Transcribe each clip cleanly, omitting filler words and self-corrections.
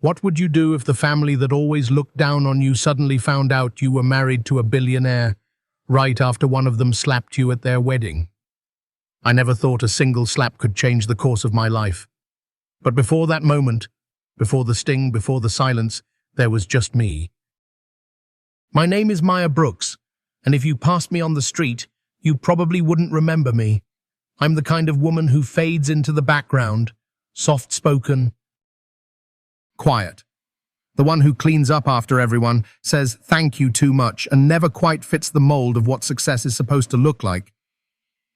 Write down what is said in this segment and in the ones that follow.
What would you do if the family that always looked down on you suddenly found out you were married to a billionaire right after one of them slapped you at their wedding? I never thought a single slap could change the course of my life. But before that moment, before the sting, before the silence, there was just me. My name is Maya Brooks, and if you passed me on the street, you probably wouldn't remember me. I'm the kind of woman who fades into the background, soft-spoken, quiet. The one who cleans up after everyone, says thank you too much, and never quite fits the mold of what success is supposed to look like.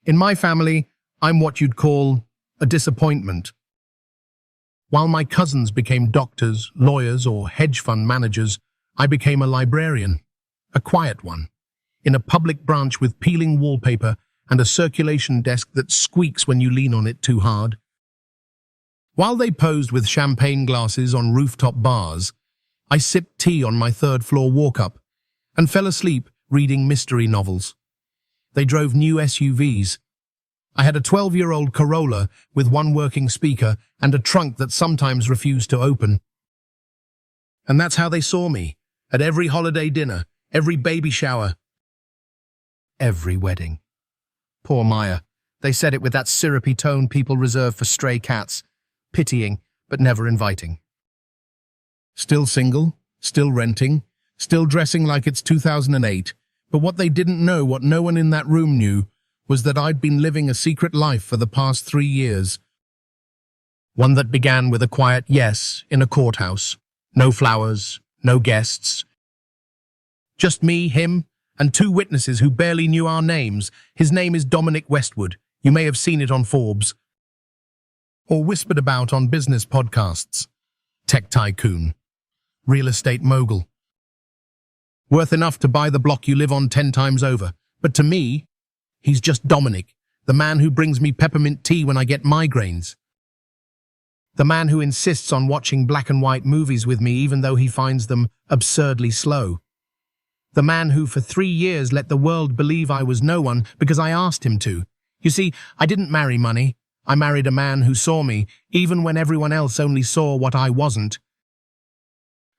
In my family, I'm what you'd call a disappointment. While my cousins became doctors, lawyers, or hedge fund managers, I became a librarian, a quiet one, in a public branch with peeling wallpaper and a circulation desk that squeaks when you lean on it too hard. While they posed with champagne glasses on rooftop bars, I sipped tea on my third-floor walk-up and fell asleep reading mystery novels. They drove new SUVs. I had a 12-year-old Corolla with one working speaker and a trunk that sometimes refused to open. And that's how they saw me, at every holiday dinner, every baby shower, every wedding. Poor Maya. They said it with that syrupy tone people reserve for stray cats, pitying but never inviting. Still single, still renting, still dressing like it's 2008, but what they didn't know, what no one in that room knew, was that I'd been living a secret life for the past 3 years. One that began with a quiet yes in a courthouse. No flowers, no guests. Just me, him, and 2 witnesses who barely knew our names. His name is Dominic Westwood. You may have seen it on Forbes, or whispered about on business podcasts. Tech tycoon. Real estate mogul. Worth enough to buy the block you live on 10 times over. But to me, he's just Dominic, the man who brings me peppermint tea when I get migraines. The man who insists on watching black and white movies with me even though he finds them absurdly slow. The man who for 3 years let the world believe I was no one because I asked him to. You see, I didn't marry money. I married a man who saw me, even when everyone else only saw what I wasn't.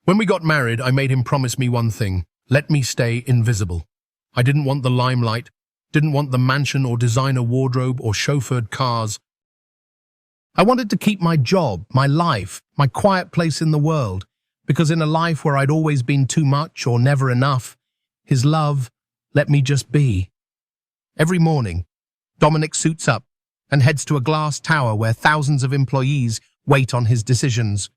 When we got married, I made him promise me one thing: let me stay invisible. I didn't want the limelight, didn't want the mansion or designer wardrobe or chauffeured cars. I wanted to keep my job, my life, my quiet place in the world, because in a life where I'd always been too much or never enough, his love let me just be. Every morning, Dominic suits up and heads to a glass tower where thousands of employees wait on his decisions.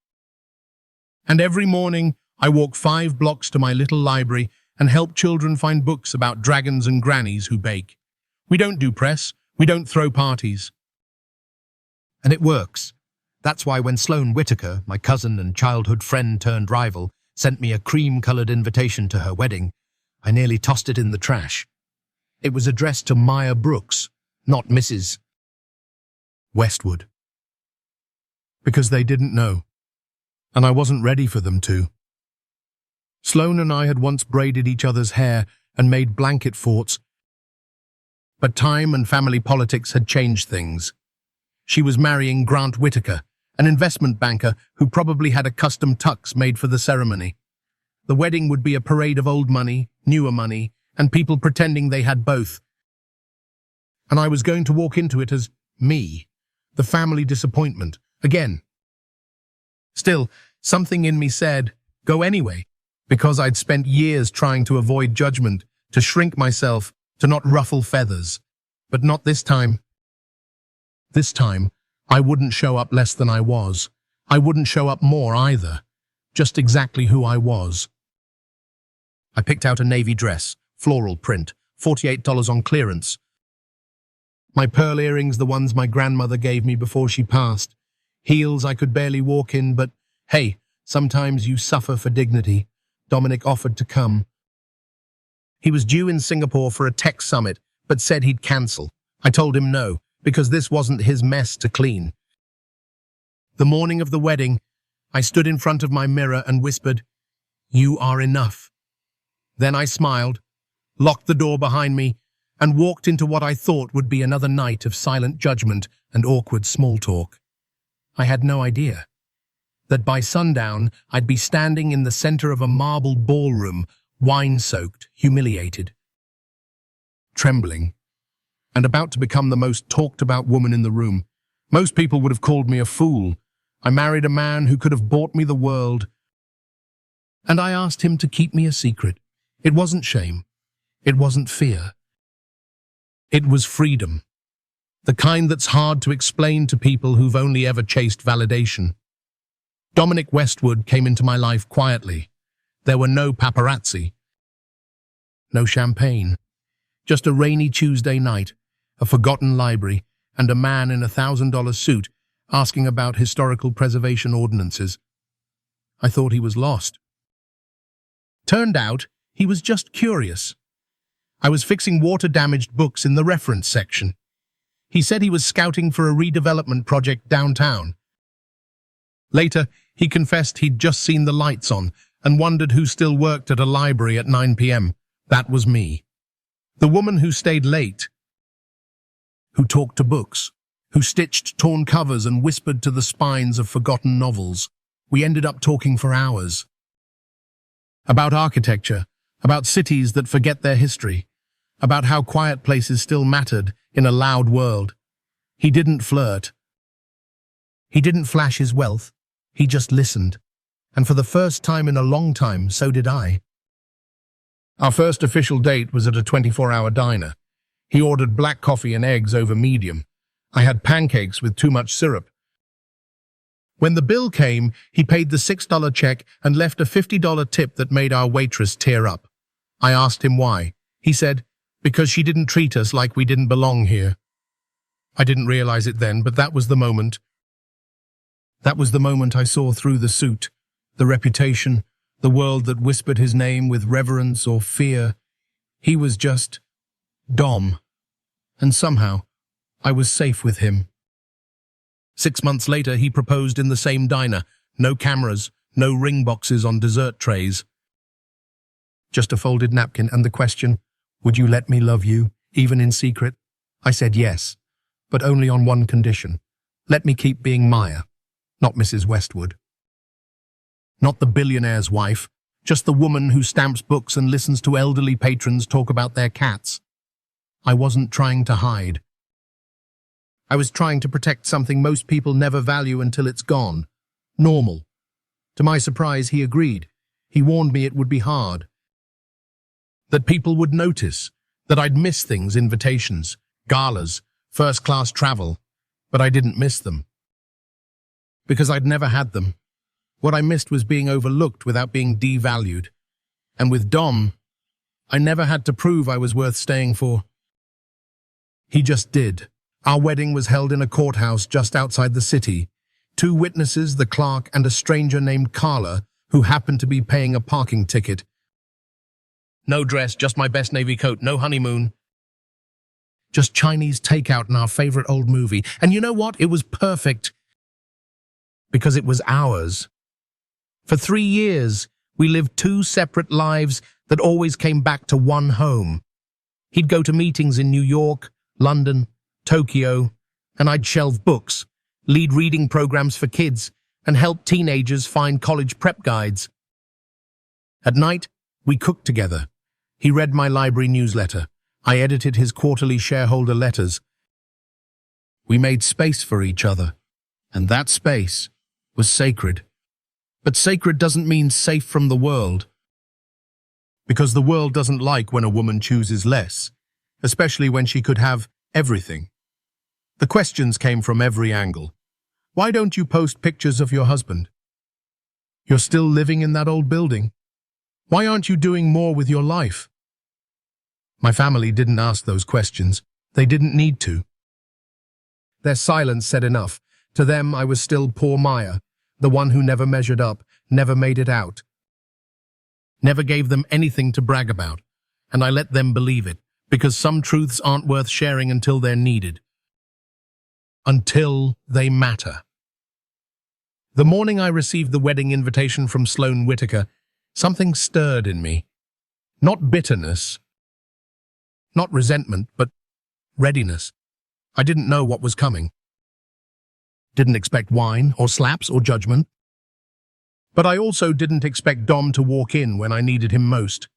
And every morning, I walk 5 blocks to my little library and help children find books about dragons and grannies who bake. We don't do press, we don't throw parties. And it works. That's why when Sloane Whitaker, my cousin and childhood friend turned rival, sent me a cream-colored invitation to her wedding, I nearly tossed it in the trash. It was addressed to Maya Brooks, not Mrs. Westwood. Because they didn't know, and I wasn't ready for them to. Sloane and I had once braided each other's hair and made blanket forts, but time and family politics had changed things. She was marrying Grant Whitaker, an investment banker who probably had a custom tux made for the ceremony. The wedding would be a parade of old money, newer money, and people pretending they had both. And I was going to walk into it as me, the family disappointment, again. Still, something in me said, go anyway, because I'd spent years trying to avoid judgment, to shrink myself, to not ruffle feathers. But not this time. This time, I wouldn't show up less than I was. I wouldn't show up more either. Just exactly who I was. I picked out a navy dress, floral print, $48 on clearance. My pearl earrings, the ones my grandmother gave me before she passed. Heels I could barely walk in, but hey, sometimes you suffer for dignity. Dominic offered to come. He was due in Singapore for a tech summit, but said he'd cancel. I told him no, because this wasn't his mess to clean. The morning of the wedding, I stood in front of my mirror and whispered, "You are enough." Then I smiled, locked the door behind me, and walked into what I thought would be another night of silent judgment and awkward small talk. I had no idea. that by sundown I'd be standing in the center of a marble ballroom, wine-soaked, humiliated, trembling, and about to become the most talked-about woman in the room. Most people would have called me a fool. I married a man who could have bought me the world, and I asked him to keep me a secret. It wasn't shame. It wasn't fear. It was freedom. The kind that's hard to explain to people who've only ever chased validation. Dominic Westwood came into my life quietly. There were no paparazzi, no champagne, just a rainy Tuesday night, a forgotten library, and a man in a $1,000 suit asking about historical preservation ordinances. I thought he was lost. Turned out, he was just curious. I was fixing water-damaged books in the reference section. He said he was scouting for a redevelopment project downtown. Later, he confessed he'd just seen the lights on and wondered who still worked at a library at 9 p.m. That was me. The woman who stayed late, who talked to books, who stitched torn covers and whispered to the spines of forgotten novels. We ended up talking for hours. About architecture, about cities that forget their history, about how quiet places still mattered in a loud world. He didn't flirt. He didn't flash his wealth. He just listened. And for the first time in a long time, so did I. Our first official date was at a 24-hour diner. He ordered black coffee and eggs over medium. I had pancakes with too much syrup. When the bill came, he paid the $6 check and left a $50 tip that made our waitress tear up. I asked him why. He said, because she didn't treat us like we didn't belong here. I didn't realize it then, but that was the moment. That was the moment I saw through the suit, the reputation, the world that whispered his name with reverence or fear. He was just Dom. And somehow, I was safe with him. 6 months later, he proposed in the same diner. No cameras, no ring boxes on dessert trays. Just a folded napkin and the question, would you let me love you, even in secret? I said yes, but only on one condition. Let me keep being Maya, not Mrs. Westwood. Not the billionaire's wife, just the woman who stamps books and listens to elderly patrons talk about their cats. I wasn't trying to hide. I was trying to protect something most people never value until it's gone. Normal. To my surprise, he agreed. He warned me it would be hard. That people would notice, that I'd miss things, invitations, galas, first-class travel, but I didn't miss them. Because I'd never had them. What I missed was being overlooked without being devalued. And with Dom, I never had to prove I was worth staying for. He just did. Our wedding was held in a courthouse just outside the city. 2 witnesses, the clerk and a stranger named Carla, who happened to be paying a parking ticket. No dress, just my best navy coat, no honeymoon. Just Chinese takeout and our favorite old movie. And you know what? It was perfect. Because it was ours. For 3 years, we lived 2 separate lives that always came back to one home. He'd go to meetings in New York, London, Tokyo, and I'd shelve books, lead reading programs for kids, and help teenagers find college prep guides. At night, we cooked together. He read my library newsletter. I edited his quarterly shareholder letters. We made space for each other, and that space was sacred. But sacred doesn't mean safe from the world. Because the world doesn't like when a woman chooses less, especially when she could have everything. The questions came from every angle. Why don't you post pictures of your husband? You're still living in that old building. Why aren't you doing more with your life? My family didn't ask those questions. They didn't need to. Their silence said enough. To them, I was still poor Maya, the one who never measured up, never made it out. Never gave them anything to brag about, and I let them believe it, because some truths aren't worth sharing until they're needed. Until they matter. The morning I received the wedding invitation from Sloane Whitaker, something stirred in me. Not bitterness, not resentment, but readiness. I didn't know what was coming. Didn't expect wine or slaps or judgment. But I also didn't expect Dom to walk in when I needed him most.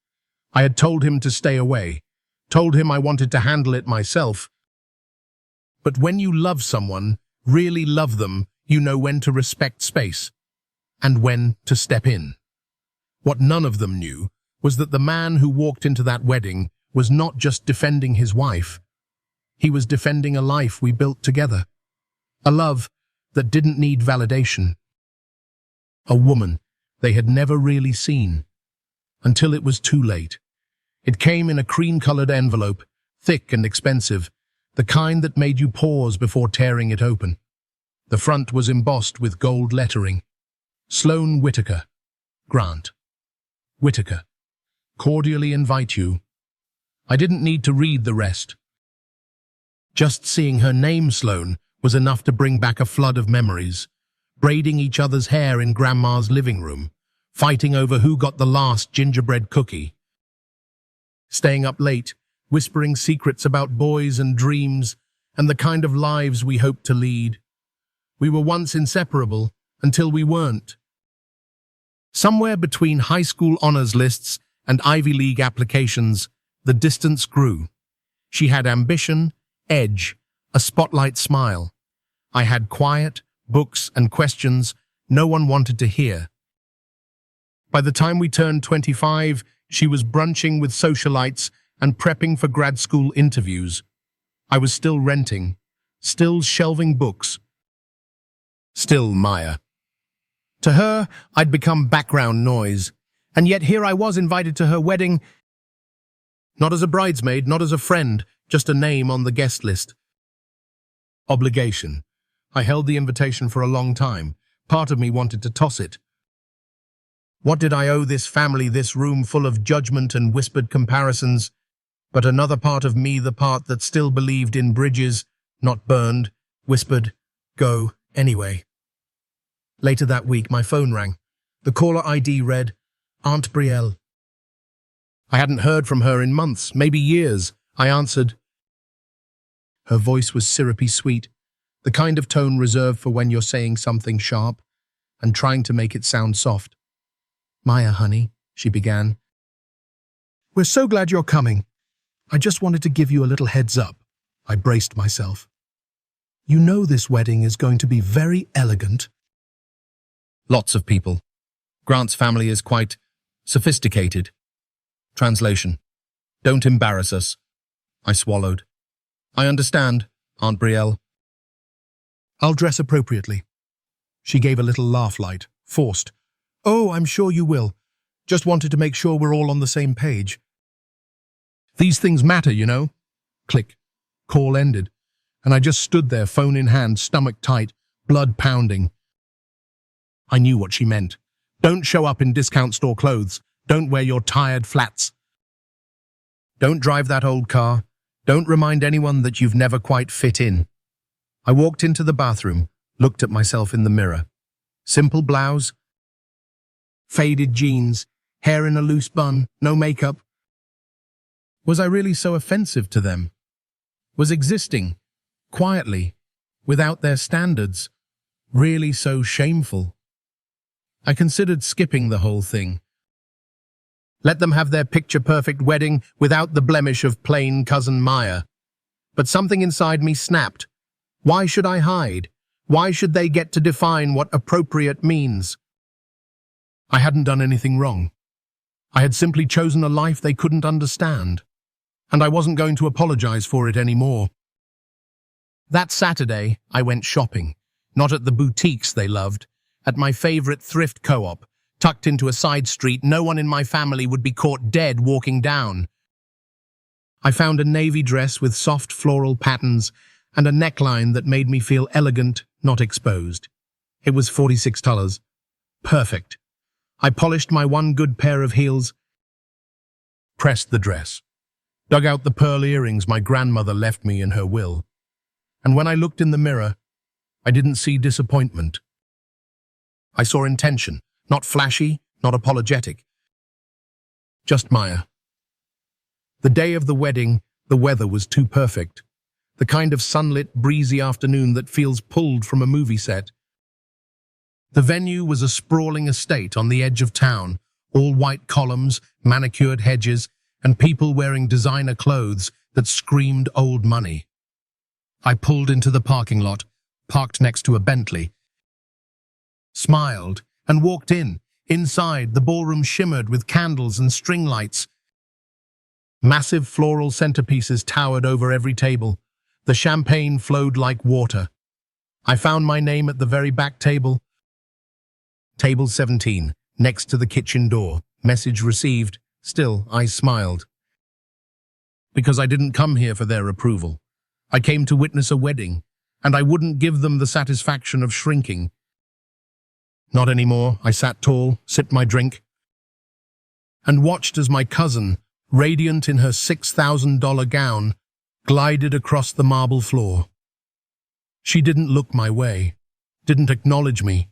I had told him to stay away, told him I wanted to handle it myself. But when you love someone, really love them, you know when to respect space and when to step in. What none of them knew was that the man who walked into that wedding was not just defending his wife. He was defending a life we built together. A love that didn't need validation. A woman they had never really seen. Until it was too late. It came in a cream-colored envelope, thick and expensive, the kind that made you pause before tearing it open. The front was embossed with gold lettering. Sloane Whitaker. Grant. Whitaker. Cordially invite you. I didn't need to read the rest. Just seeing her name, Sloane, was enough to bring back a flood of memories. Braiding each other's hair in Grandma's living room, fighting over who got the last gingerbread cookie. Staying up late, whispering secrets about boys and dreams and the kind of lives we hoped to lead. We were once inseparable until we weren't. Somewhere between high school honors lists and Ivy League applications, the distance grew. She had ambition, edge, a spotlight smile. I had quiet, books and questions no one wanted to hear. By the time we turned 25, she was brunching with socialites and prepping for grad school interviews. I was still renting, still shelving books. Still Maya. To her, I'd become background noise, and yet here I was invited to her wedding, not as a bridesmaid, not as a friend, just a name on the guest list. Obligation. I held the invitation for a long time. Part of me wanted to toss it. What did I owe this family, this room full of judgment and whispered comparisons? But another part of me, the part that still believed in bridges, not burned, whispered, go anyway. Later that week, my phone rang. The caller ID read, Aunt Brielle. I hadn't heard from her in months, maybe years. I answered. Her voice was syrupy sweet, the kind of tone reserved for when you're saying something sharp and trying to make it sound soft. Maya, honey, she began. We're so glad you're coming. I just wanted to give you a little heads up. I braced myself. You know this wedding is going to be very elegant. Lots of people. Grant's family is quite sophisticated. Translation. Don't embarrass us. I swallowed. I understand, Aunt Brielle. I'll dress appropriately. She gave a little laugh light, forced. Oh, I'm sure you will. Just wanted to make sure we're all on the same page. These things matter, you know. Click. Call ended. And I just stood there, phone in hand, stomach tight, blood pounding. I knew what she meant. Don't show up in discount store clothes. Don't wear your tired flats. Don't drive that old car. Don't remind anyone that you've never quite fit in. I walked into the bathroom, looked at myself in the mirror. Simple blouse, faded jeans, hair in a loose bun, no makeup. Was I really so offensive to them? Was existing, quietly, without their standards, really so shameful? I considered skipping the whole thing. Let them have their picture-perfect wedding without the blemish of plain cousin Maya. But something inside me snapped. Why should I hide? Why should they get to define what appropriate means? I hadn't done anything wrong. I had simply chosen a life they couldn't understand, and I wasn't going to apologize for it anymore. That Saturday, I went shopping, not at the boutiques they loved, at my favorite thrift co-op, tucked into a side street no one in my family would be caught dead walking down. I found a navy dress with soft floral patterns and a neckline that made me feel elegant, not exposed. It was $46. Perfect. I polished my one good pair of heels, pressed the dress, dug out the pearl earrings my grandmother left me in her will. And when I looked in the mirror, I didn't see disappointment. I saw intention, not flashy, not apologetic. Just Maya. The day of the wedding, the weather was too perfect. The kind of sunlit, breezy afternoon that feels pulled from a movie set. The venue was a sprawling estate on the edge of town, all white columns, manicured hedges, and people wearing designer clothes that screamed old money. I pulled into the parking lot, parked next to a Bentley, smiled, and walked in. Inside, the ballroom shimmered with candles and string lights. Massive floral centerpieces towered over every table. The champagne flowed like water. I found my name at the very back table. Table 17, next to the kitchen door. Message received. Still, I smiled. Because I didn't come here for their approval. I came to witness a wedding, and I wouldn't give them the satisfaction of shrinking. Not anymore. I sat tall, sipped my drink, and watched as my cousin, radiant in her $6,000 gown, glided across the marble floor. She didn't look my way, didn't acknowledge me.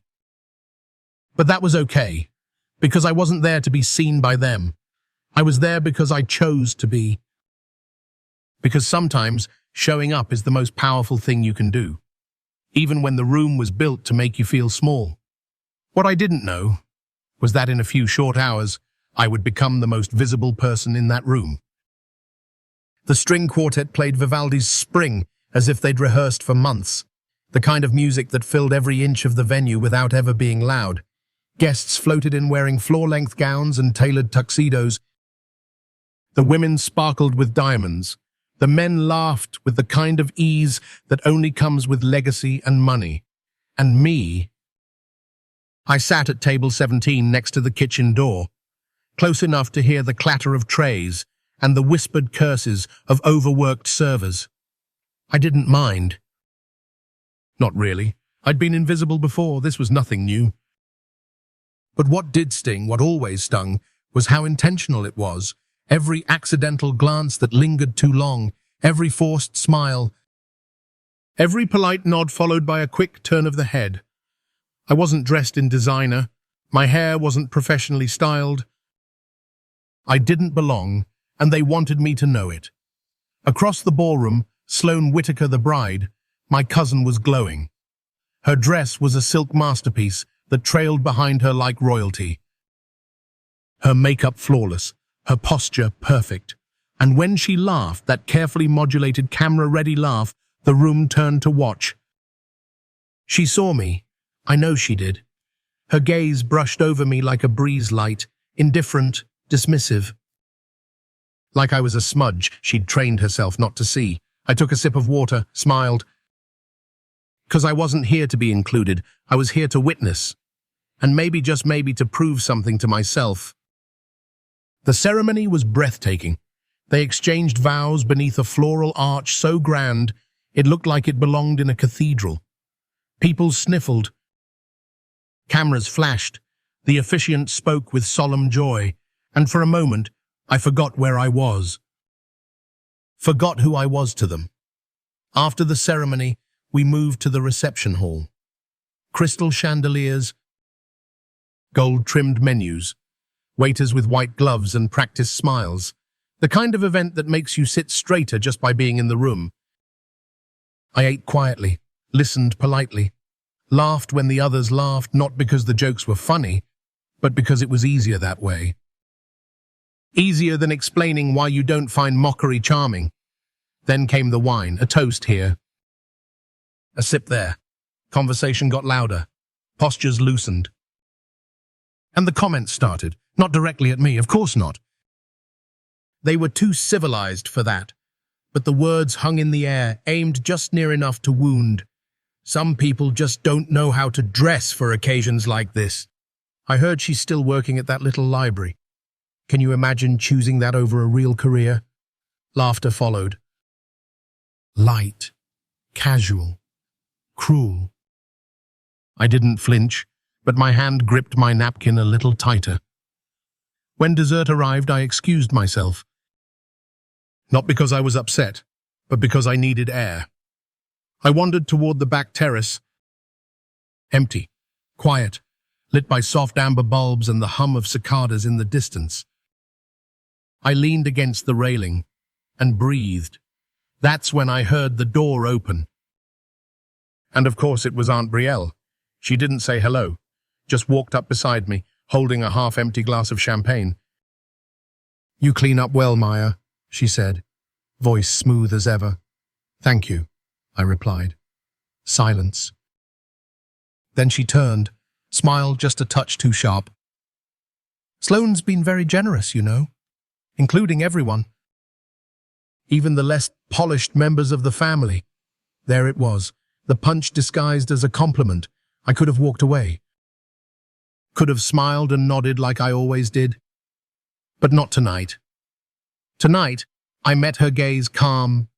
But that was okay, because I wasn't there to be seen by them. I was there because I chose to be. Because sometimes showing up is the most powerful thing you can do, even when the room was built to make you feel small. What I didn't know was that in a few short hours, I would become the most visible person in that room. The string quartet played Vivaldi's Spring as if they'd rehearsed for months, the kind of music that filled every inch of the venue without ever being loud. Guests floated in wearing floor-length gowns and tailored tuxedos. The women sparkled with diamonds. The men laughed with the kind of ease that only comes with legacy and money. And me, I sat at table 17 next to the kitchen door, close enough to hear the clatter of trays and the whispered curses of overworked servers. I didn't mind. Not really. I'd been invisible before. This was nothing new. But what did sting, what always stung, was how intentional it was. Every accidental glance that lingered too long, every forced smile, every polite nod followed by a quick turn of the head. I wasn't dressed in designer. My hair wasn't professionally styled. I didn't belong, and they wanted me to know it. Across the ballroom, Sloane Whitaker, the bride, my cousin, was glowing. Her dress was a silk masterpiece that trailed behind her like royalty. Her makeup flawless, her posture perfect. And when she laughed, that carefully modulated camera-ready laugh, the room turned to watch. She saw me. I know she did. Her gaze brushed over me like a breeze light, indifferent, dismissive. Like I was a smudge she'd trained herself not to see. I took a sip of water, smiled. 'Cause I wasn't here to be included, I was here to witness. And maybe, just maybe, to prove something to myself. The ceremony was breathtaking. They exchanged vows beneath a floral arch so grand, it looked like it belonged in a cathedral. People sniffled. Cameras flashed. The officiant spoke with solemn joy, and for a moment, I forgot where I was. Forgot who I was to them. After the ceremony, we moved to the reception hall. Crystal chandeliers, gold-trimmed menus, waiters with white gloves and practiced smiles. The kind of event that makes you sit straighter just by being in the room. I ate quietly, listened politely, laughed when the others laughed, not because the jokes were funny, but because it was easier that way. Easier than explaining why you don't find mockery charming. Then came the wine, a toast here, a sip there. Conversation got louder, postures loosened. And the comments started, not directly at me, of course not. They were too civilized for that, but the words hung in the air, aimed just near enough to wound. Some people just don't know how to dress for occasions like this. I heard she's still working at that little library. Can you imagine choosing that over a real career? Laughter followed. Light, casual, cruel. I didn't flinch, but my hand gripped my napkin a little tighter. When dessert arrived, I excused myself. Not because I was upset, but because I needed air. I wandered toward the back terrace. Empty, quiet, lit by soft amber bulbs and the hum of cicadas in the distance. I leaned against the railing and breathed. That's when I heard the door open. And of course it was Aunt Brielle. She didn't say hello. just walked up beside me, holding a half-empty glass of champagne. "You clean up well, Maya," she said, voice smooth as ever. "Thank you," I replied. Silence. Then she turned, smile just a touch too sharp. "Sloane's been very generous, you know, including everyone. Even the less polished members of the family." There it was, the punch disguised as a compliment. I could have walked away. Could have smiled and nodded like I always did. But not tonight. Tonight, I met her gaze calm,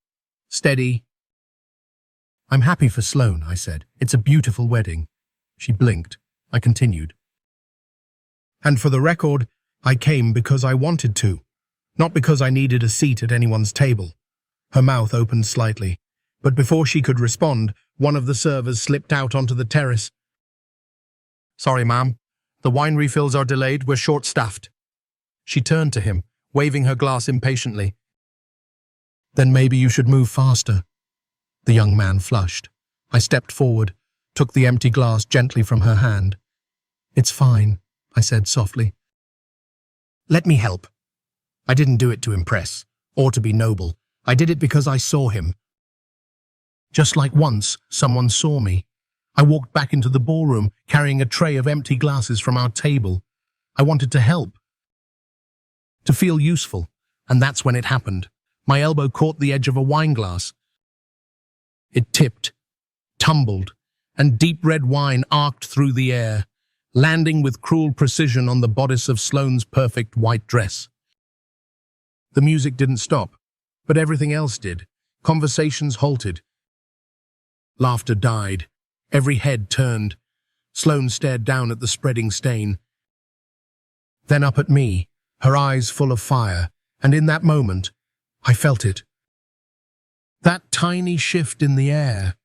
steady. "I'm happy for Sloane," I said. "It's a beautiful wedding." She blinked. I continued. "And for the record, I came because I wanted to, not because I needed a seat at anyone's table." Her mouth opened slightly, but before she could respond, one of the servers slipped out onto the terrace. "Sorry, ma'am. The wine refills are delayed. We're short-staffed." She turned to him, waving her glass impatiently. "Then maybe you should move faster." The young man flushed. I stepped forward, took the empty glass gently from her hand. "It's fine," I said softly. "Let me help." I didn't do it to impress, or to be noble. I did it because I saw him. Just like once, someone saw me. I walked back into the ballroom, carrying a tray of empty glasses from our table. I wanted to help, to feel useful, and that's when it happened. My elbow caught the edge of a wine glass. It tipped, tumbled, and deep red wine arced through the air, landing with cruel precision on the bodice of Sloane's perfect white dress. The music didn't stop, but everything else did. Conversations halted. Laughter died. Every head turned. Sloane stared down at the spreading stain, then up at me, her eyes full of fire, and in that moment, I felt it. That tiny shift in the air,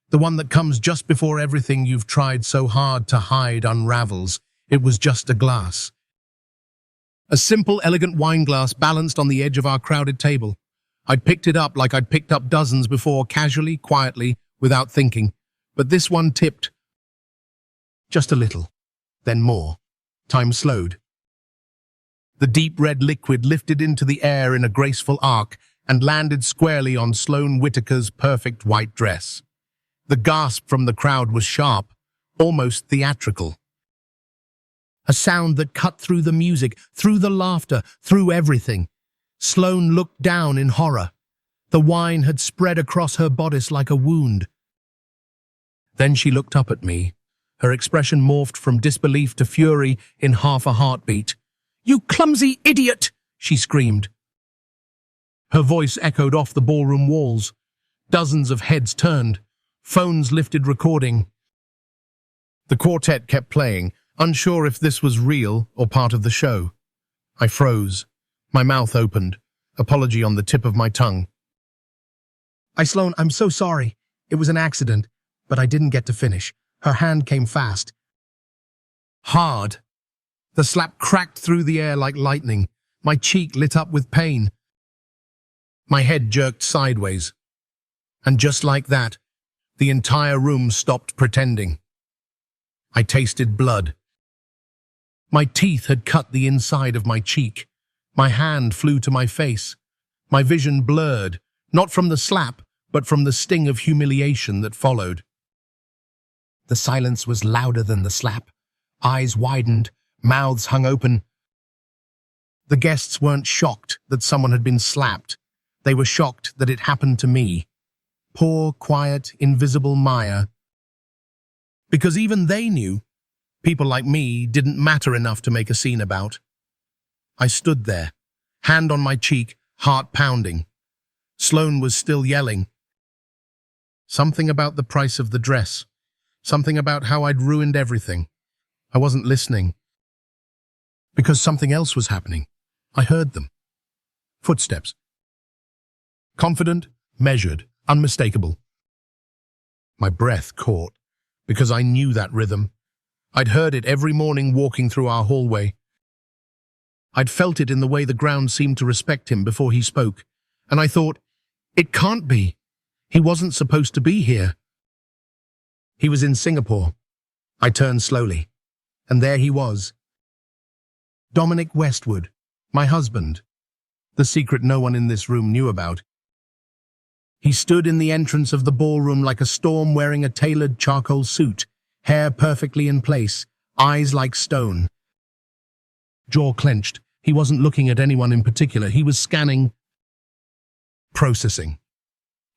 the one that comes just before everything you've tried so hard to hide unravels. It was just a glass. A simple, elegant wine glass balanced on the edge of our crowded table. I'd picked it up like I'd picked up dozens before, casually, quietly, without thinking. But this one tipped. Just a little, then more. Time slowed. The deep red liquid lifted into the air in a graceful arc and landed squarely on Sloane Whitaker's perfect white dress. The gasp from the crowd was sharp, almost theatrical. A sound that cut through the music, through the laughter, through everything. Sloane looked down in horror. The wine had spread across her bodice like a wound. Then she looked up at me. Her expression morphed from disbelief to fury in half a heartbeat. "You clumsy idiot!" she screamed. Her voice echoed off the ballroom walls. Dozens of heads turned. Phones lifted recording. The quartet kept playing, unsure if this was real or part of the show. I froze. My mouth opened, apology on the tip of my tongue. Sloane, I'm so sorry. It was an accident, but I didn't get to finish." Her hand came fast. Hard. The slap cracked through the air like lightning. My cheek lit up with pain. My head jerked sideways. And just like that, the entire room stopped pretending. I tasted blood. My teeth had cut the inside of my cheek. My hand flew to my face. My vision blurred, not from the slap, but from the sting of humiliation that followed. The silence was louder than the slap. Eyes widened, mouths hung open. The guests weren't shocked that someone had been slapped. They were shocked that it happened to me. Poor, quiet, invisible Maya. Because even they knew people like me didn't matter enough to make a scene about. I stood there, hand on my cheek, heart pounding. Sloane was still yelling. Something about the price of the dress. Something about how I'd ruined everything. I wasn't listening. Because something else was happening. I heard them. Footsteps. Confident, measured, unmistakable. My breath caught, because I knew that rhythm. I'd heard it every morning walking through our hallway. I'd felt it in the way the ground seemed to respect him before he spoke. And I thought, it can't be. He wasn't supposed to be here. He was in Singapore. I turned slowly. And there he was. Dominic Westwood, my husband. The secret no one in this room knew about. He stood in the entrance of the ballroom like a storm wearing a tailored charcoal suit, hair perfectly in place, eyes like stone. Jaw clenched. He wasn't looking at anyone in particular. He was scanning, processing.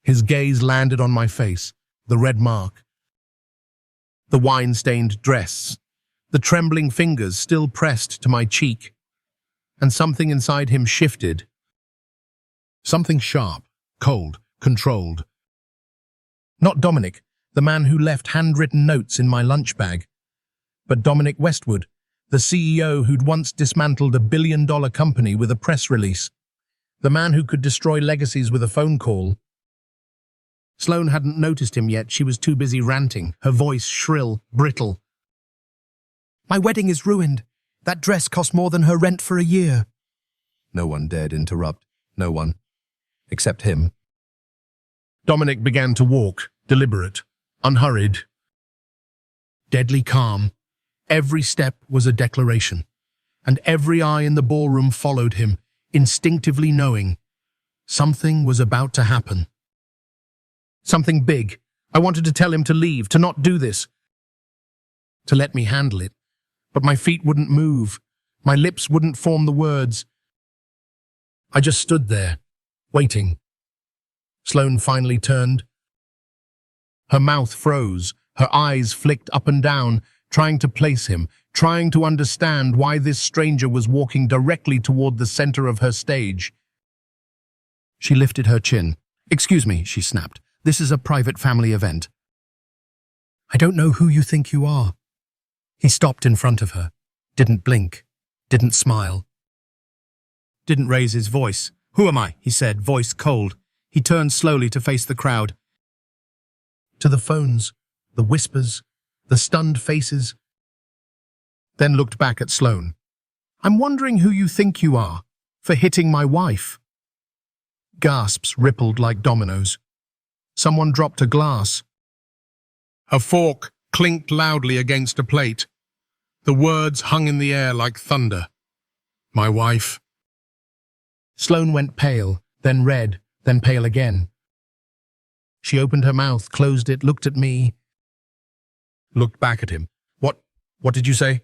His gaze landed on my face, the red mark, the wine-stained dress, the trembling fingers still pressed to my cheek, and something inside him shifted. Something sharp, cold, controlled. Not Dominic, the man who left handwritten notes in my lunch bag, but Dominic Westwood, the CEO who'd once dismantled a billion-dollar company with a press release, the man who could destroy legacies with a phone call. Sloane hadn't noticed him yet. She was too busy ranting, her voice shrill, brittle. "My wedding is ruined. That dress cost more than her rent for a year." No one dared interrupt. No one. Except him. Dominic began to walk, deliberate, unhurried, deadly calm. Every step was a declaration, and every eye in the ballroom followed him, instinctively knowing something was about to happen. Something big. I wanted to tell him to leave, to not do this, to let me handle it. But my feet wouldn't move. My lips wouldn't form the words. I just stood there, waiting. Sloane finally turned. Her mouth froze, her eyes flicked up and down, trying to place him, trying to understand why this stranger was walking directly toward the center of her stage. She lifted her chin. "Excuse me," she snapped. "This is a private family event." "I don't know who you think you are." He stopped in front of her, didn't blink, didn't smile, didn't raise his voice. "Who am I?" he said, voice cold. He turned slowly to face the crowd. To the phones, the whispers, the stunned faces, then looked back at Sloane. "I'm wondering who you think you are, for hitting my wife." Gasps rippled like dominoes. Someone dropped a glass. A fork clinked loudly against a plate. The words hung in the air like thunder. "My wife." Sloane went pale, then red, then pale again. She opened her mouth, closed it, looked at me, looked back at him. What did you say?"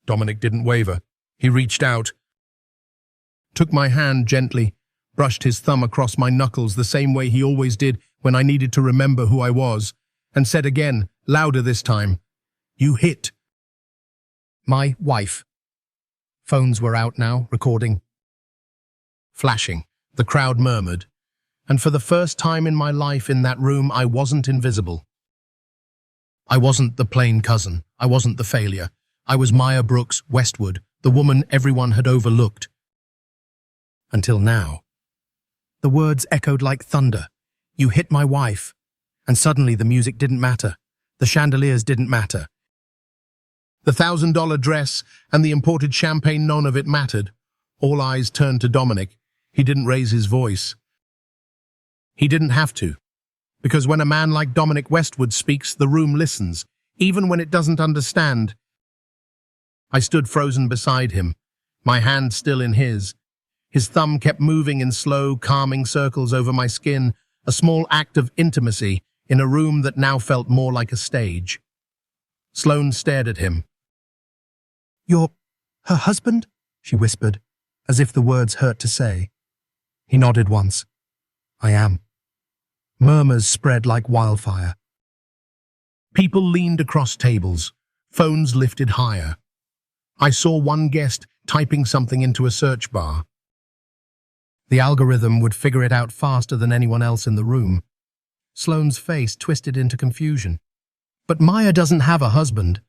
Dominic didn't waver. He reached out, took my hand gently, brushed his thumb across my knuckles the same way he always did when I needed to remember who I was, and said again, louder this time, "You hit my wife." Phones were out now, recording. Flashing. The crowd murmured. And for the first time in my life in that room, I wasn't invisible. I wasn't the plain cousin. I wasn't the failure. I was Maya Brooks Westwood, the woman everyone had overlooked. Until now. The words echoed like thunder. "You hit my wife." And suddenly the music didn't matter. The chandeliers didn't matter. The $1,000 dress and the imported champagne, none of it mattered. All eyes turned to Dominic. He didn't raise his voice. He didn't have to. Because when a man like Dominic Westwood speaks, the room listens, even when it doesn't understand. I stood frozen beside him, my hand still in his. His thumb kept moving in slow, calming circles over my skin, a small act of intimacy in a room that now felt more like a stage. Sloane stared at him. "You're her husband?" she whispered, as if the words hurt to say. He nodded once. "I am." Murmurs spread like wildfire. People leaned across tables, phones lifted higher. I saw one guest typing something into a search bar. The algorithm would figure it out faster than anyone else in the room. Sloane's face twisted into confusion. "But Maya doesn't have a husband.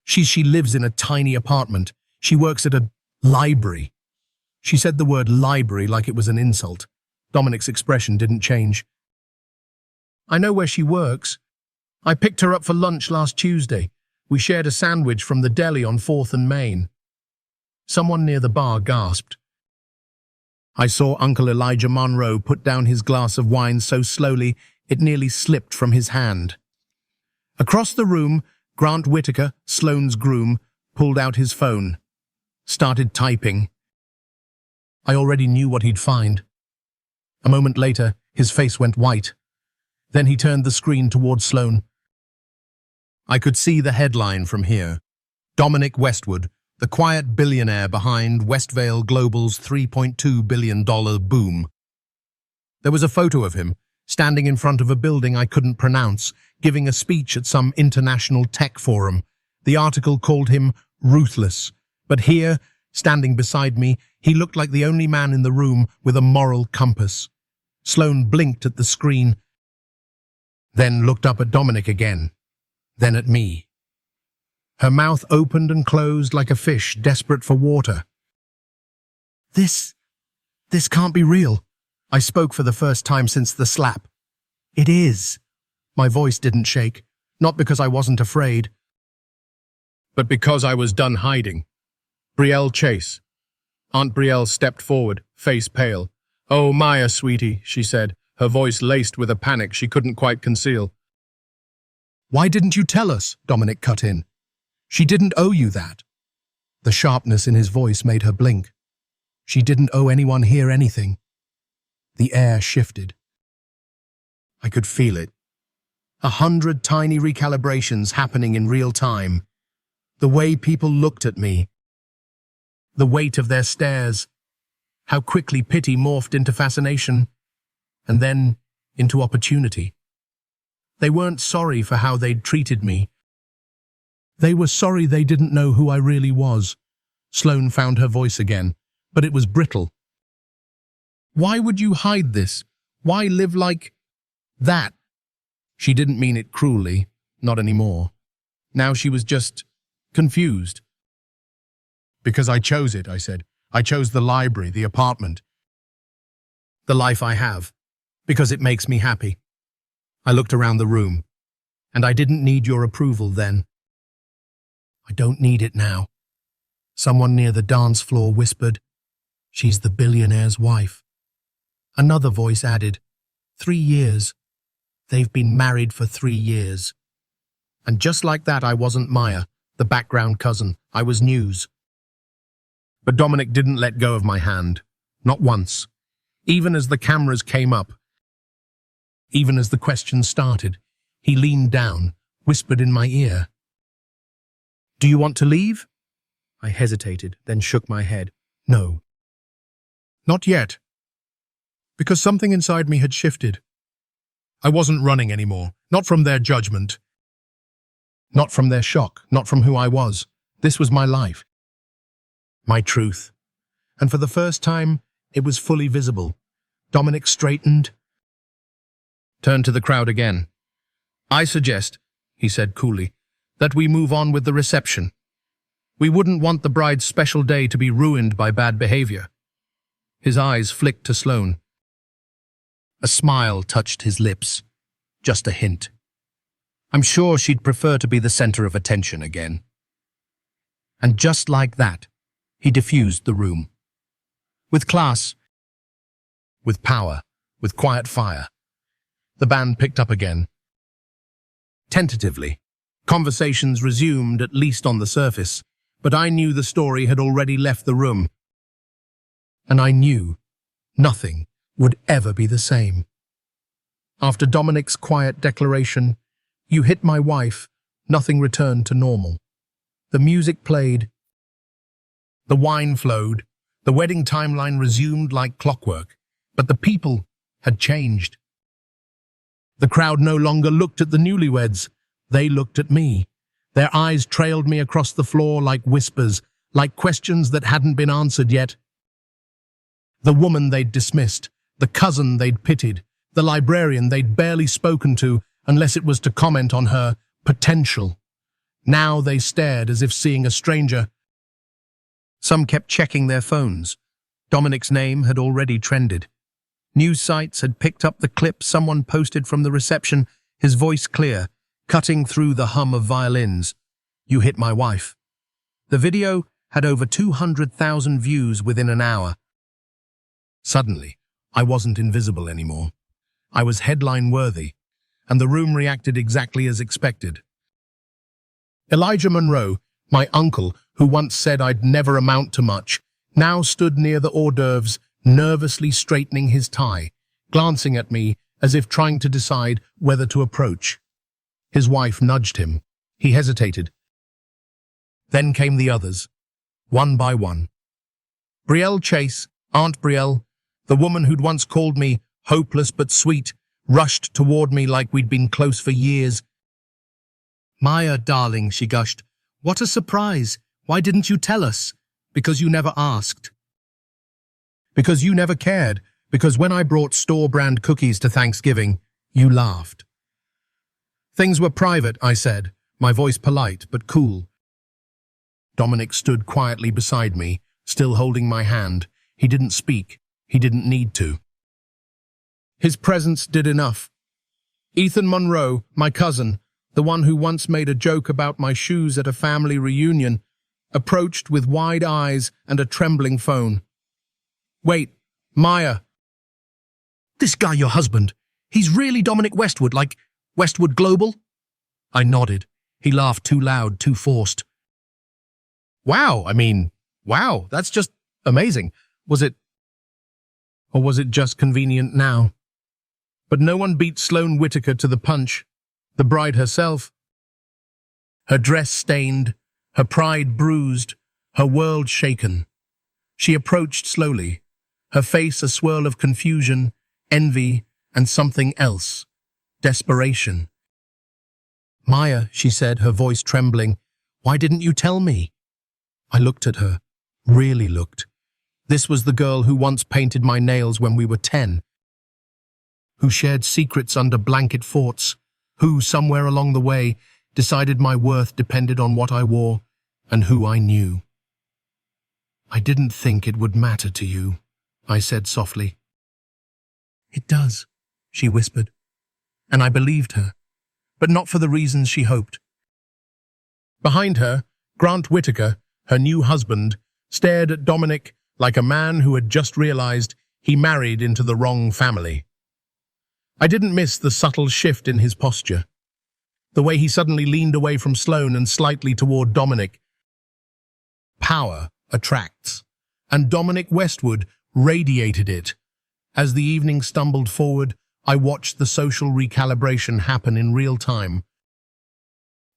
She lives in a tiny apartment. She works at a library." She said the word library like it was an insult. Dominic's expression didn't change. "I know where she works. I picked her up for lunch last Tuesday. We shared a sandwich from the deli on 4th and Main." Someone near the bar gasped. I saw Uncle Elijah Monroe put down his glass of wine so slowly it nearly slipped from his hand. Across the room, Grant Whitaker, Sloane's groom, pulled out his phone, started typing. I already knew what he'd find. A moment later, his face went white. Then he turned the screen towards Sloane. I could see the headline from here. Dominic Westwood, the quiet billionaire behind Westvale Global's $3.2 billion boom. There was a photo of him, standing in front of a building I couldn't pronounce, giving a speech at some international tech forum. The article called him ruthless, but here, standing beside me, he looked like the only man in the room with a moral compass. Sloane blinked at the screen, then looked up at Dominic again, then at me. Her mouth opened and closed like a fish desperate for water. This can't be real. I spoke for the first time since the slap. It is. My voice didn't shake, not because I wasn't afraid, but because I was done hiding. Brielle Chase. Aunt Brielle stepped forward, face pale. "Oh, Maya, sweetie," she said, her voice laced with a panic she couldn't quite conceal. "Why didn't you tell us?" Dominic cut in. "She didn't owe you that." The sharpness in his voice made her blink. She didn't owe anyone here anything. The air shifted. I could feel it. 100 tiny recalibrations happening in real time. The way people looked at me. The weight of their stares. How quickly pity morphed into fascination. And then into opportunity. They weren't sorry for how they'd treated me. They were sorry they didn't know who I really was. Sloane found her voice again, but it was brittle. "Why would you hide this? Why live like that?" She didn't mean it cruelly, not anymore. Now she was just confused. "Because I chose it," I said. "I chose the library, the apartment, the life I have, because it makes me happy." I looked around the room, and I didn't need your approval then. I don't need it now. Someone near the dance floor whispered, "She's the billionaire's wife." Another voice added, 3 years. They've been married for 3 years. And just like that, I wasn't Maya, the background cousin. I was news. But Dominic didn't let go of my hand. Not once. Even as the cameras came up. Even as the questions started, he leaned down, whispered in my ear. "Do you want to leave?" I hesitated, then shook my head. "No. Not yet." Because something inside me had shifted. I wasn't running anymore, not from their judgment, not from their shock, not from who I was. This was my life, my truth. And for the first time, it was fully visible. Dominic straightened, turned to the crowd again. "I suggest," he said coolly, "that we move on with the reception. We wouldn't want the bride's special day to be ruined by bad behavior." His eyes flicked to Sloane. A smile touched his lips. Just a hint. I'm sure she'd prefer to be the center of attention again. And just like that, he diffused the room. With class, with power, with quiet fire. The band picked up again. Tentatively, conversations resumed, at least on the surface, but I knew the story had already left the room. And I knew nothing would ever be the same. After Dominic's quiet declaration, "You hit my wife," nothing returned to normal. The music played. The wine flowed. The wedding timeline resumed like clockwork. But the people had changed. The crowd no longer looked at the newlyweds. They looked at me. Their eyes trailed me across the floor like whispers, like questions that hadn't been answered yet. The woman they'd dismissed, the cousin they'd pitied, the librarian they'd barely spoken to unless it was to comment on her potential. Now they stared as if seeing a stranger. Some kept checking their phones. Dominic's name had already trended. News sites had picked up the clip someone posted from the reception, his voice clear, cutting through the hum of violins. "You hit my wife." The video had over 200,000 views within an hour. Suddenly, I wasn't invisible anymore. I was headline-worthy, and the room reacted exactly as expected. Elijah Monroe, my uncle, who once said I'd never amount to much, now stood near the hors d'oeuvres, nervously straightening his tie, glancing at me as if trying to decide whether to approach. His wife nudged him. He hesitated. Then came the others, one by one. Brielle Chase, Aunt Brielle, the woman who'd once called me hopeless but sweet, rushed toward me like we'd been close for years. "Maya, darling," she gushed. "What a surprise! Why didn't you tell us?" "Because you never asked." "Because you never cared. Because when I brought store-brand cookies to Thanksgiving, you laughed." "Things were private," I said, my voice polite but cool. Dominic stood quietly beside me, still holding my hand. He didn't speak. He didn't need to. His presence did enough. Ethan Monroe, my cousin, the one who once made a joke about my shoes at a family reunion, approached with wide eyes and a trembling phone. "Wait, Maya." "This guy your husband, he's really Dominic Westwood, like Westwood Global?" I nodded. He laughed too loud, too forced. Wow, that's just amazing. Was it just convenient now? But no one beat Sloane Whitaker to the punch. The bride herself. Her dress stained, her pride bruised, her world shaken. She approached slowly, her face a swirl of confusion, envy, and something else. Desperation. "Maya," she said, her voice trembling, "why didn't you tell me?" I looked at her, really looked. This was the girl who once painted my nails when we were 10, who shared secrets under blanket forts, who, somewhere along the way, decided my worth depended on what I wore and who I knew. "I didn't think it would matter to you," I said softly. "It does," she whispered, and I believed her, but not for the reasons she hoped. Behind her, Grant Whitaker, her new husband, stared at Dominic like a man who had just realized he married into the wrong family. I didn't miss the subtle shift in his posture, the way he suddenly leaned away from Sloane and slightly toward Dominic. Power attracts, and Dominic Westwood radiated it. As the evening stumbled forward, I watched the social recalibration happen in real time.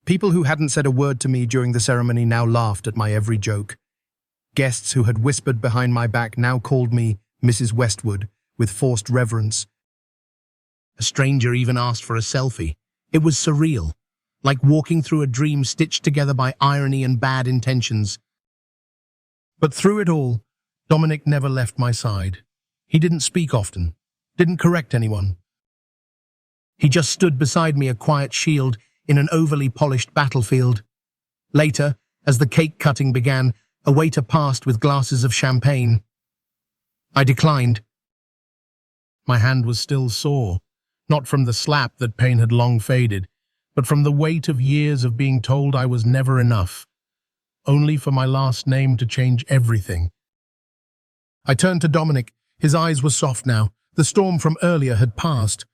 People who hadn't said a word to me during the ceremony now laughed at my every joke. Guests who had whispered behind my back now called me Mrs. Westwood with forced reverence. A stranger even asked for a selfie. It was surreal, like walking through a dream stitched together by irony and bad intentions. But through it all, Dominic never left my side. He didn't speak often, didn't correct anyone. He just stood beside me, a quiet shield in an overly polished battlefield. Later, as the cake cutting began, a waiter passed with glasses of champagne. I declined. My hand was still sore, not from the slap that pain had long faded, but from the weight of years of being told I was never enough, only for my last name to change everything. I turned to Dominic. His eyes were soft now. The storm from earlier had passed.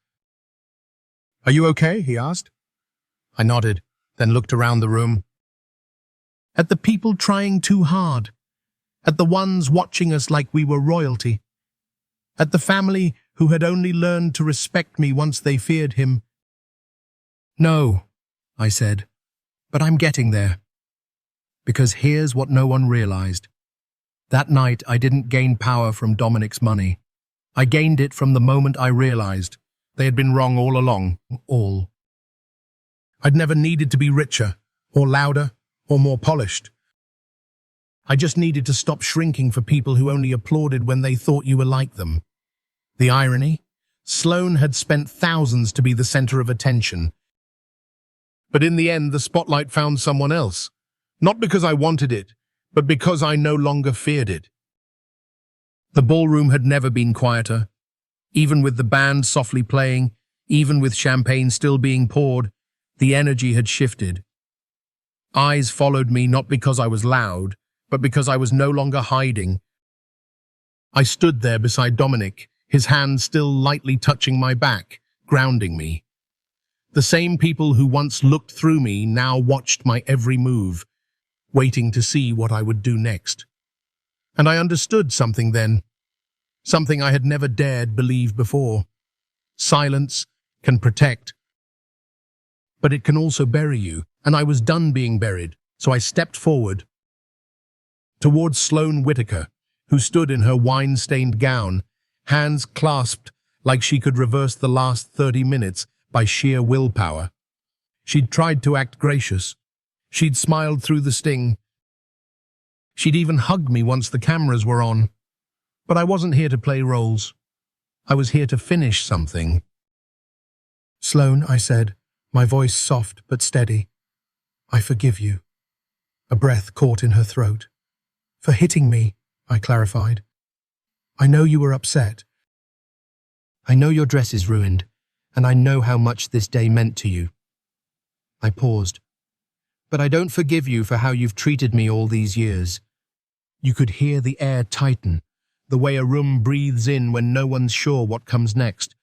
"Are you okay?" he asked. I nodded, then looked around the room. At the people trying too hard. At the ones watching us like we were royalty. At the family who had only learned to respect me once they feared him. "No," I said, "but I'm getting there. Because here's what no one realized. That night I didn't gain power from Dominic's money. I gained it from the moment I realized they had been wrong all along, all. I'd never needed to be richer, or louder, or more polished. I just needed to stop shrinking for people who only applauded when they thought you were like them. The irony? Sloane had spent thousands to be the center of attention. But in the end, the spotlight found someone else. Not because I wanted it, but because I no longer feared it. The ballroom had never been quieter. Even with the band softly playing, even with champagne still being poured, the energy had shifted. Eyes followed me not because I was loud, but because I was no longer hiding. I stood there beside Dominic, his hand still lightly touching my back, grounding me. The same people who once looked through me now watched my every move, waiting to see what I would do next. And I understood something then, something I had never dared believe before. Silence can protect, but it can also bury you, and I was done being buried, so I stepped forward towards Sloane Whitaker, who stood in her wine-stained gown, hands clasped like she could reverse the last 30 minutes by sheer willpower. She'd tried to act gracious. She'd smiled through the sting. She'd even hugged me once the cameras were on. But I wasn't here to play roles. I was here to finish something. Sloane, I said, my voice soft but steady. I forgive you. A breath caught in her throat. For hitting me, I clarified. I know you were upset. I know your dress is ruined, and I know how much this day meant to you. I paused. But I don't forgive you for how you've treated me all these years. You could hear the air tighten, the way a room breathes in when no one's sure what comes next.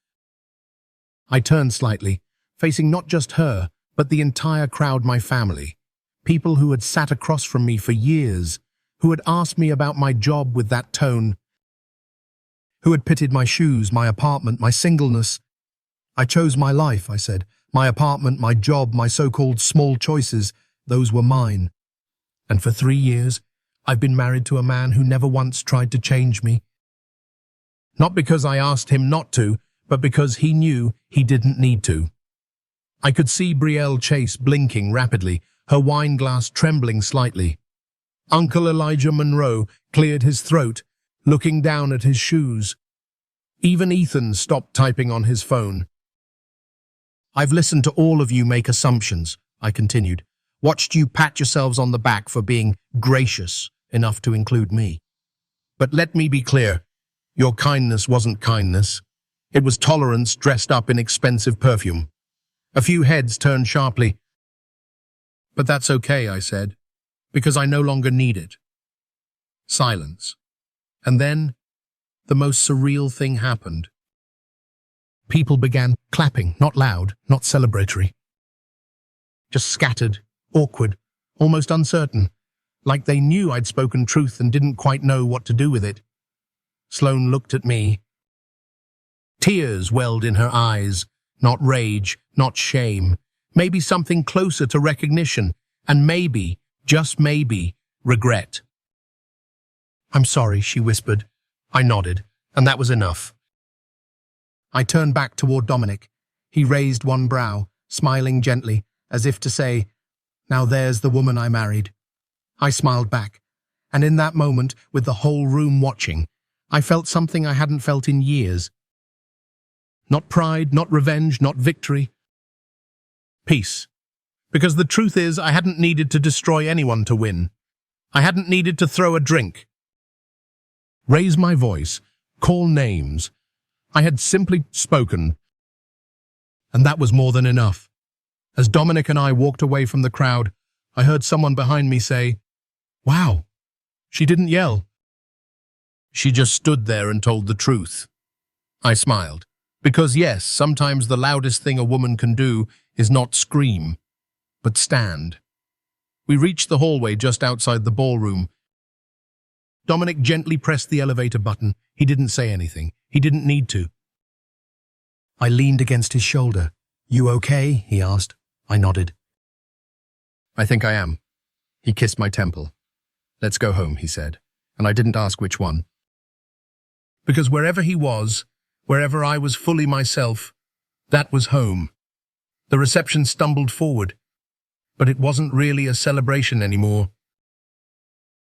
I turned slightly, facing not just her, but the entire crowd, my family. People who had sat across from me for years, who had asked me about my job with that tone, who had pitied my shoes, my apartment, my singleness. I chose my life, I said. My apartment, my job, my so-called small choices, those were mine. And for 3 years, I've been married to a man who never once tried to change me. Not because I asked him not to, but because he knew he didn't need to. I could see Brielle Chase blinking rapidly, her wine glass trembling slightly. Uncle Elijah Monroe cleared his throat, looking down at his shoes. Even Ethan stopped typing on his phone. I've listened to all of you make assumptions, I continued. Watched you pat yourselves on the back for being gracious enough to include me. But let me be clear, your kindness wasn't kindness. It was tolerance dressed up in expensive perfume. A few heads turned sharply. But that's okay, I said, because I no longer need it. Silence. And then, the most surreal thing happened. People began clapping, not loud, not celebratory. Just scattered, awkward, almost uncertain, like they knew I'd spoken truth and didn't quite know what to do with it. Sloane looked at me. Tears welled in her eyes, not rage, not shame, maybe something closer to recognition, and maybe, just maybe, regret. I'm sorry, she whispered. I nodded, and that was enough. I turned back toward Dominic. He raised one brow, smiling gently, as if to say, now there's the woman I married. I smiled back, and in that moment, with the whole room watching, I felt something I hadn't felt in years. Not pride, not revenge, not victory. Peace. Because the truth is, I hadn't needed to destroy anyone to win. I hadn't needed to throw a drink. Raise my voice, call names. I had simply spoken. And that was more than enough. As Dominic and I walked away from the crowd, I heard someone behind me say, "Wow." She didn't yell. She just stood there and told the truth. I smiled. Because yes, sometimes the loudest thing a woman can do is not scream, but stand. We reached the hallway just outside the ballroom. Dominic gently pressed the elevator button. He didn't say anything. He didn't need to. I leaned against his shoulder. You okay? He asked. I nodded. I think I am. He kissed my temple. Let's go home, he said, and I didn't ask which one. Because wherever he was, wherever I was fully myself, that was home. The reception stumbled forward, but it wasn't really a celebration anymore.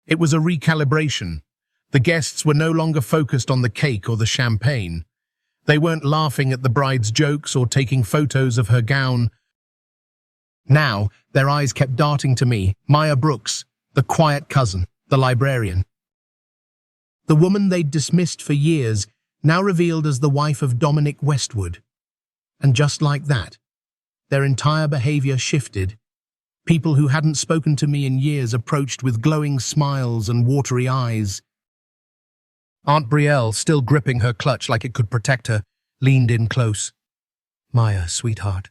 It was a recalibration. The guests were no longer focused on the cake or the champagne. They weren't laughing at the bride's jokes or taking photos of her gown. Now, their eyes kept darting to me, Maya Brooks, the quiet cousin, the librarian. The woman they'd dismissed for years, now revealed as the wife of Dominic Westwood. And just like that, their entire behavior shifted. People who hadn't spoken to me in years approached with glowing smiles and watery eyes. Aunt Brielle, still gripping her clutch like it could protect her, leaned in close. Maya, sweetheart,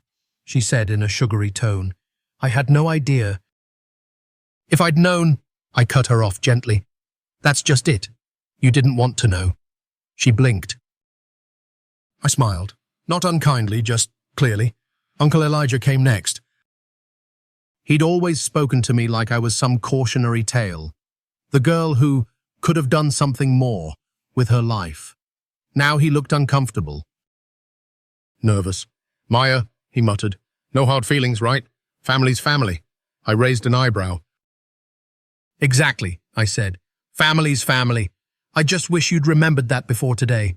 she said in a sugary tone. I had no idea. If I'd known, I cut her off gently. That's just it. You didn't want to know. She blinked. I smiled. Not unkindly, just clearly. Uncle Elijah came next. He'd always spoken to me like I was some cautionary tale. The girl who could have done something more with her life. Now he looked uncomfortable. Nervous. Maya, he muttered. No hard feelings, right? Family's family. I raised an eyebrow. Exactly, I said. Family's family. I just wish you'd remembered that before today.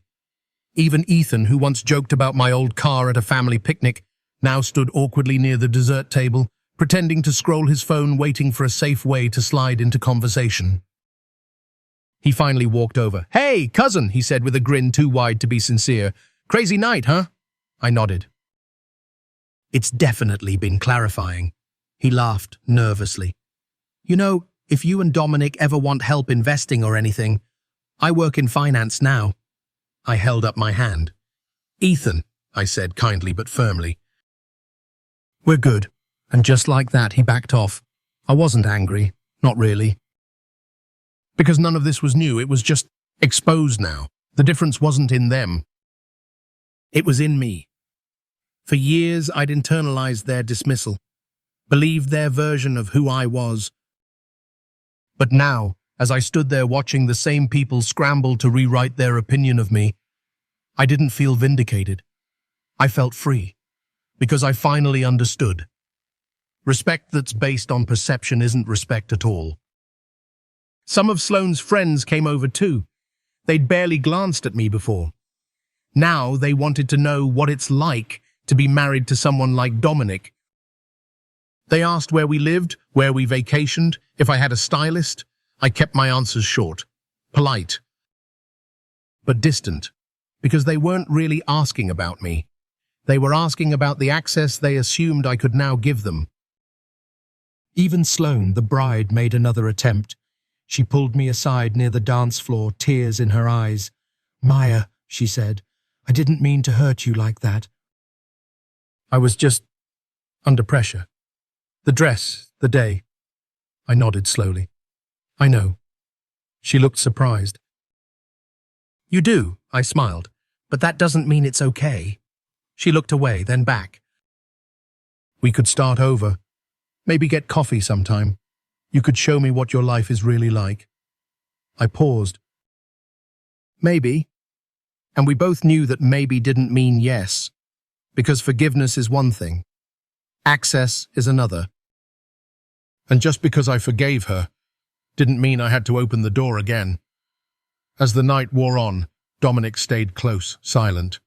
Even Ethan, who once joked about my old car at a family picnic, now stood awkwardly near the dessert table, pretending to scroll his phone, waiting for a safe way to slide into conversation. He finally walked over. Hey, cousin, he said with a grin too wide to be sincere. Crazy night, huh? I nodded. It's definitely been clarifying. He laughed nervously. You know, if you and Dominic ever want help investing or anything, I work in finance now. I held up my hand. Ethan, I said kindly but firmly. We're good. And just like that, he backed off. I wasn't angry. Not really. Because none of this was new. It was just exposed now. The difference wasn't in them. It was in me. For years, I'd internalized their dismissal, believed their version of who I was. But now, as I stood there watching the same people scramble to rewrite their opinion of me, I didn't feel vindicated. I felt free, because I finally understood. Respect that's based on perception isn't respect at all. Some of Sloane's friends came over too. They'd barely glanced at me before. Now they wanted to know what it's like to be married to someone like Dominic. They asked where we lived, where we vacationed, if I had a stylist. I kept my answers short, polite, but distant, because they weren't really asking about me. They were asking about the access they assumed I could now give them. Even Sloane, the bride, made another attempt. She pulled me aside near the dance floor, tears in her eyes. Maya, she said, I didn't mean to hurt you like that. I was just under pressure. The dress, the day. I nodded slowly. I know. She looked surprised. You do, I smiled, but that doesn't mean it's okay. She looked away, then back. We could start over. Maybe get coffee sometime. You could show me what your life is really like. I paused. Maybe. And we both knew that maybe didn't mean yes, because forgiveness is one thing. Access is another. And just because I forgave her didn't mean I had to open the door again. As the night wore on, Dominic stayed close, silent.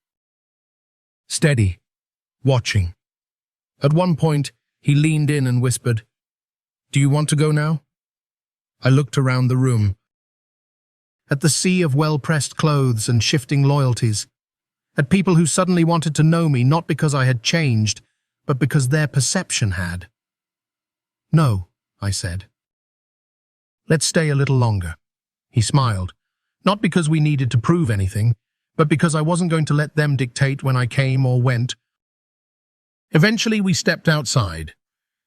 Steady, watching. At one point, he leaned in and whispered, Do you want to go now? I looked around the room. At the sea of well-pressed clothes and shifting loyalties. At people who suddenly wanted to know me not because I had changed, but because their perception had. No, I said. Let's stay a little longer. He smiled, not because we needed to prove anything, but because I wasn't going to let them dictate when I came or went. Eventually we stepped outside.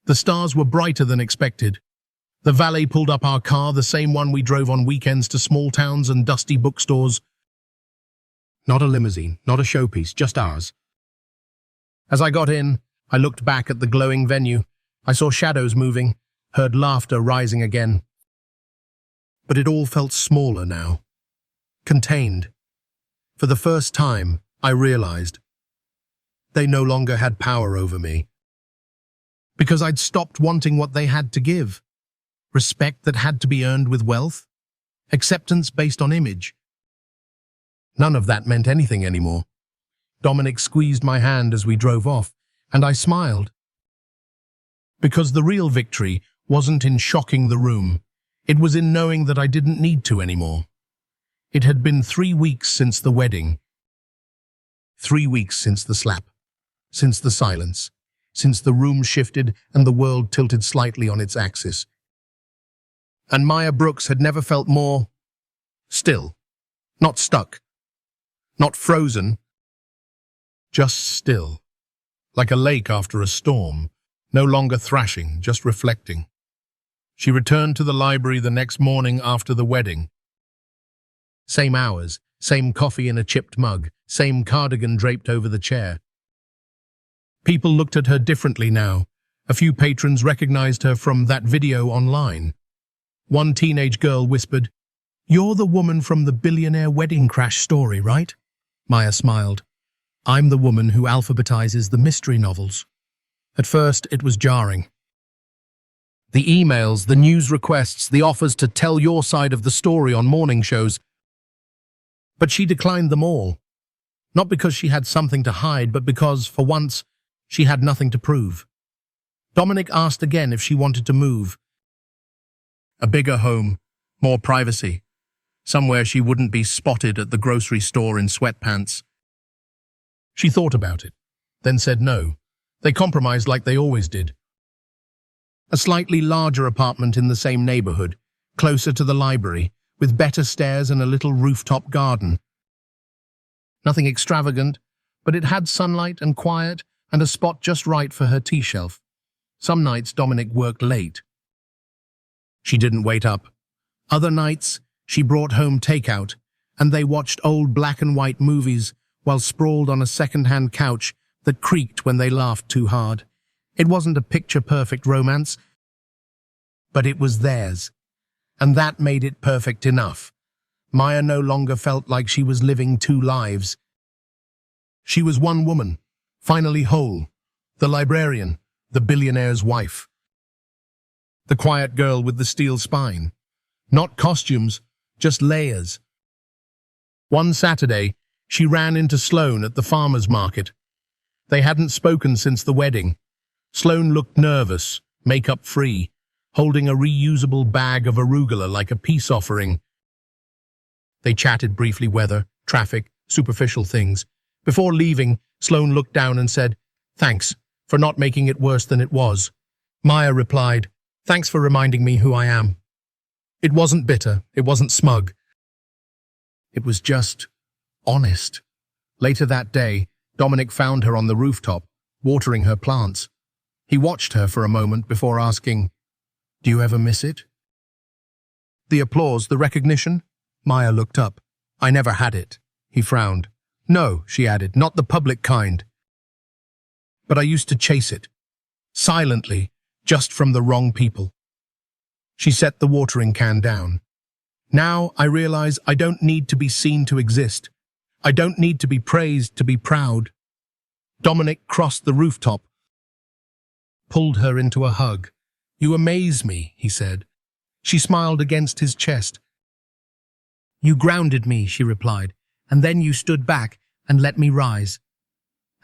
The stars were brighter than expected. The valet pulled up our car, the same one we drove on weekends to small towns and dusty bookstores. Not a limousine, not a showpiece, just ours. As I got in, I looked back at the glowing venue. I saw shadows moving, heard laughter rising again. But it all felt smaller now. Contained. For the first time, I realized they no longer had power over me. Because I'd stopped wanting what they had to give. Respect that had to be earned with wealth. Acceptance based on image. None of that meant anything anymore. Dominic squeezed my hand as we drove off, and I smiled. Because the real victory wasn't in shocking the room. It was in knowing that I didn't need to anymore. It had been 3 weeks since the wedding. 3 weeks since the slap. Since the silence. Since the room shifted and the world tilted slightly on its axis. And Maya Brooks had never felt more still. Not stuck. Not frozen. Just still. like a lake after a storm, no longer thrashing, just reflecting. She returned to the library the next morning after the wedding. Same hours, same coffee in a chipped mug, same cardigan draped over the chair. People looked at her differently now. A few patrons recognized her from that video online. One teenage girl whispered, "You're the woman from the Billionaire wedding crash story, right?" Maya smiled. "I'm the woman who alphabetizes the mystery novels." At first, it was jarring. The emails, the news requests, the offers to tell your side of the story on morning shows. But she declined them all. Not because she had something to hide, but because, for once, she had nothing to prove. Dominic asked again if she wanted to move. A bigger home, more privacy, somewhere she wouldn't be spotted at the grocery store in sweatpants. She thought about it, then said no. They compromised like they always did. A slightly larger apartment in the same neighborhood, closer to the library, with better stairs and a little rooftop garden. Nothing extravagant, but it had sunlight and quiet and a spot just right for her tea shelf. Some nights Dominic worked late. She didn't wait up. Other nights, she brought home takeout, and they watched old black and white movies while sprawled on a second-hand couch that creaked when they laughed too hard. It wasn't a picture-perfect romance, but it was theirs, and that made it perfect enough. Maya no longer felt like she was living two lives. She was one woman, finally whole, the librarian, the billionaire's wife. The quiet girl with the steel spine. Not costumes, just layers. One Saturday, she ran into Sloane at the farmer's market. They hadn't spoken since the wedding. Sloane looked nervous, makeup-free, holding a reusable bag of arugula like a peace offering. They chatted briefly weather, traffic, superficial things. Before leaving, Sloane looked down and said, "Thanks for not making it worse than it was." Maya replied, "Thanks for reminding me who I am." It wasn't bitter, it wasn't smug. It was just honest. Later that day, Dominic found her on the rooftop, watering her plants. He watched her for a moment before asking, "Do you ever miss it?" The applause, the recognition? Maya looked up. "I never had it." He frowned. "No," she added, "not the public kind. But I used to chase it. Silently, just from the wrong people." She set the watering can down. "Now I realize I don't need to be seen to exist. I don't need to be praised to be proud." Dominic crossed the rooftop, pulled her into a hug. "You amaze me," he said. She smiled against his chest. "You grounded me," she replied, "and then you stood back and let me rise."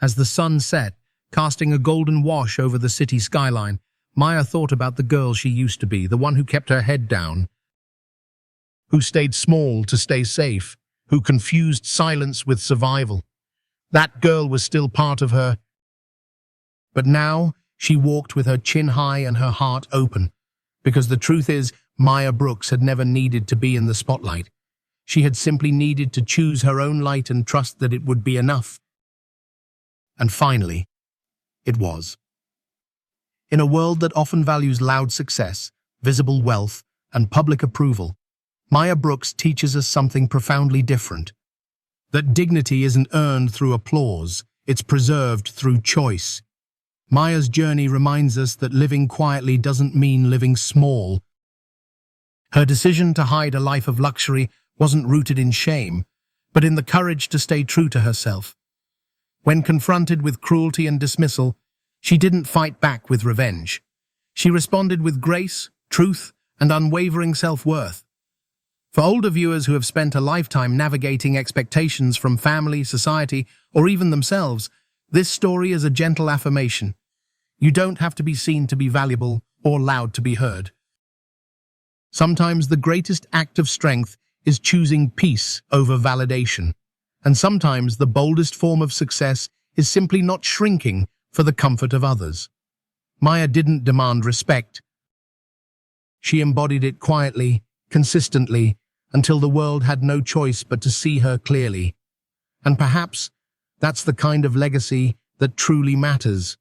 As the sun set, casting a golden wash over the city skyline, Maya thought about the girl she used to be, the one who kept her head down, who stayed small to stay safe, who confused silence with survival. That girl was still part of her. But now she walked with her chin high and her heart open, because the truth is, Maya Brooks had never needed to be in the spotlight. She had simply needed to choose her own light and trust that it would be enough. And finally, it was. In a world that often values loud success, visible wealth, and public approval, Maya Brooks teaches us something profoundly different. That dignity isn't earned through applause, it's preserved through choice. Maya's journey reminds us that living quietly doesn't mean living small. Her decision to hide a life of luxury wasn't rooted in shame, but in the courage to stay true to herself. When confronted with cruelty and dismissal, she didn't fight back with revenge. She responded with grace, truth, and unwavering self-worth. For older viewers who have spent a lifetime navigating expectations from family, society, or even themselves, this story is a gentle affirmation. You don't have to be seen to be valuable or loud to be heard. Sometimes the greatest act of strength is choosing peace over validation. And sometimes the boldest form of success is simply not shrinking for the comfort of others. Maya didn't demand respect. She embodied it quietly, consistently, until the world had no choice but to see her clearly. And perhaps that's the kind of legacy that truly matters.